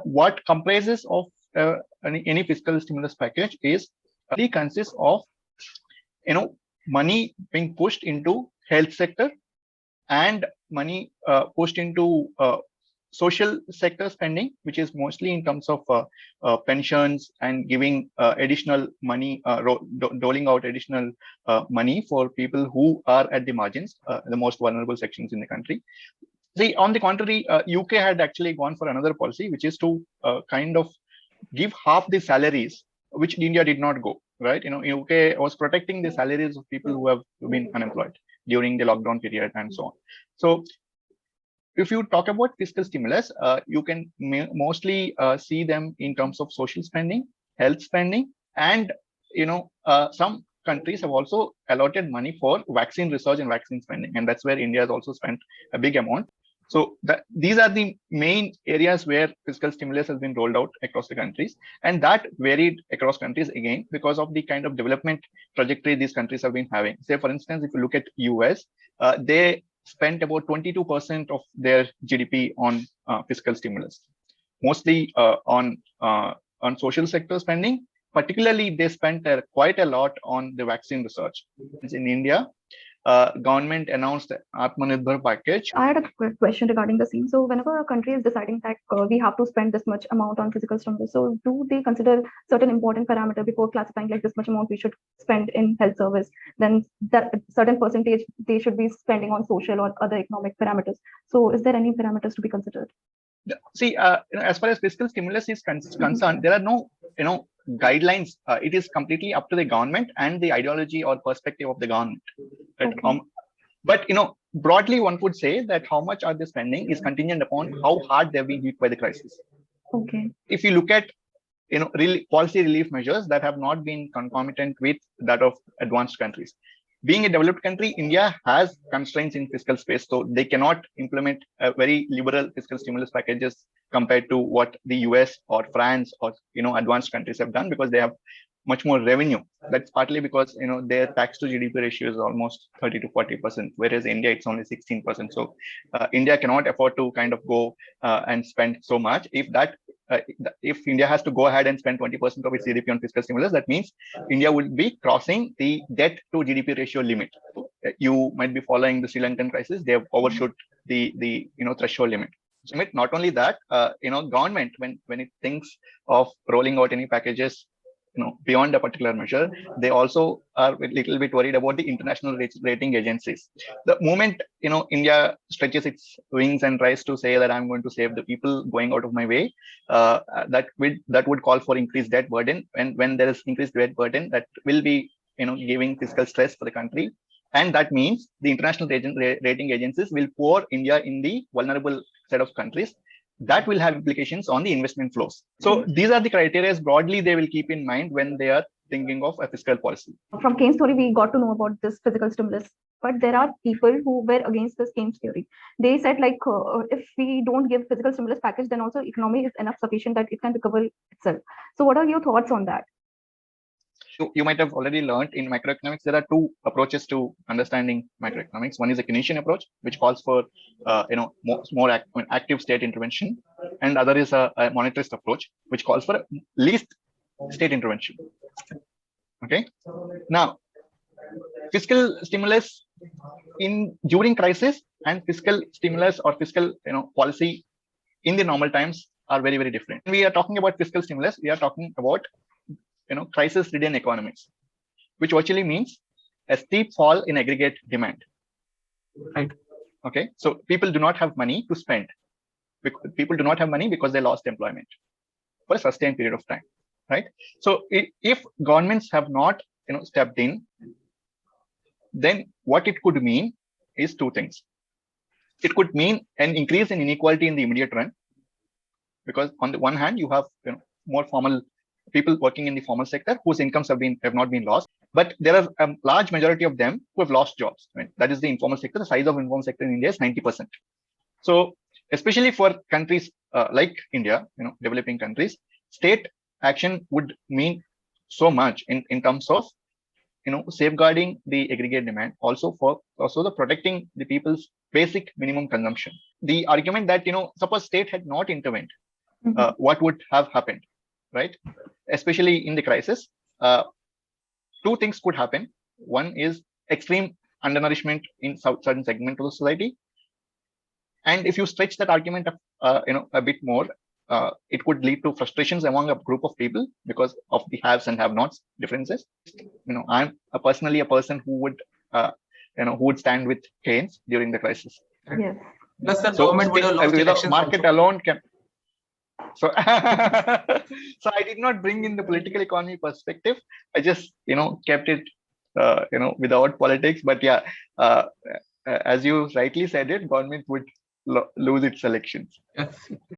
what comprises of any fiscal stimulus package is it consists of money being pushed into health sector and money pushed into social sector spending, which is mostly in terms of pensions and giving additional money, doling out additional money for people who are at the margins, the most vulnerable sections in the country. See, on the contrary, UK had actually gone for another policy, which is to kind of give half the salaries, which India did not go, right? UK was protecting the salaries of people who have been unemployed during the lockdown period and so on. So if you talk about fiscal stimulus, you can mostly see them in terms of social spending, health spending, and some countries have also allotted money for vaccine research and vaccine spending, and that's where India has also spent a big amount. So these are the main areas where fiscal stimulus has been rolled out across the countries, and that varied across countries again because of the kind of development trajectory these countries have been having. Say, for instance, if you look at US, they spent about 22% of their GDP on fiscal stimulus, mostly on social sector spending. Particularly, they spent quite a lot on the vaccine research. In India, government announced the Atmanirbhar package. I had a question regarding the same. So whenever a country is deciding that we have to spend this much amount on physical stimulus, so do they consider certain important parameter before classifying like this much amount we should spend in health service? Then that certain percentage they should be spending on social or other economic parameters. So is there any parameters to be considered? See, as far as fiscal stimulus is concerned, there are no guidelines. It is completely up to the government and the ideology or perspective of the government. Right? Okay. But broadly, one could say that how much are they spending is contingent upon how hard they've been hit by the crisis. Okay. If you look at policy relief measures that have not been concomitant with that of advanced countries. Being a developed country, India has constraints in fiscal space, so they cannot implement a very liberal fiscal stimulus packages compared to what the US or France or advanced countries have done, because they have much more revenue. That's partly because their tax to GDP ratio is almost 30 to 40%, whereas India it's only 16%. So India cannot afford to kind of go and spend so much. If India has to go ahead and spend 20% of its GDP on fiscal stimulus, that means India would be crossing the debt to GDP ratio limit. You might be following the Sri Lankan crisis; they have overshot the threshold limit. Not only that, government when it thinks of rolling out any packages beyond a particular measure, they also are a little bit worried about the international rating agencies. The moment India stretches its wings and tries to say that I'm going to save the people going out of my way, that would call for increased debt burden. And when there is increased debt burden, that will be giving fiscal stress for the country. And that means the international rating agencies will pour India in the vulnerable set of countries. That will have implications on the investment flows. So these are the criteria broadly they will keep in mind when they are thinking of a fiscal policy. From Keynes theory, we got to know about this physical stimulus, but there are people who were against this Keynes theory. They said if we don't give physical stimulus package, then also economy is enough sufficient that it can recover itself. So what are your thoughts on that? You might have already learned in macroeconomics, there are two approaches to understanding macroeconomics. One is a Keynesian approach, which calls for more active state intervention, and other is a monetarist approach, which calls for least state intervention. Okay. Now, fiscal stimulus during crisis and fiscal stimulus or fiscal policy in the normal times are very, very different. When we are talking about fiscal stimulus, we are talking about crisis-ridden economies, which actually means a steep fall in aggregate demand. Right. Okay. So people do not have money to spend. People do not have money because they lost employment for a sustained period of time. Right. So if governments have not stepped in, then what it could mean is two things. It could mean an increase in inequality in the immediate run, because on the one hand you have more formal people working in the formal sector whose incomes have not been lost, but there are a large majority of them who have lost jobs. Right? That is the informal sector. The size of informal sector in India is 90%. So especially for countries like India, developing countries, state action would mean so much in terms of safeguarding the aggregate demand, also the protecting the people's basic minimum consumption. The argument that suppose state had not intervened, what would have happened, right? Especially in the crisis, two things could happen. One is extreme undernourishment in certain segment of the society, and if you stretch that argument a bit more, it could lead to frustrations among a group of people because of the haves and have-nots differences. I'm personally a person who would stand with Keynes during the crisis. Yes. Plus, the government would have lost elections market also. alone can. So, so I did not bring in the political economy perspective. I just, kept it, without politics. But yeah, as you rightly said it, government would lose its elections. Yes.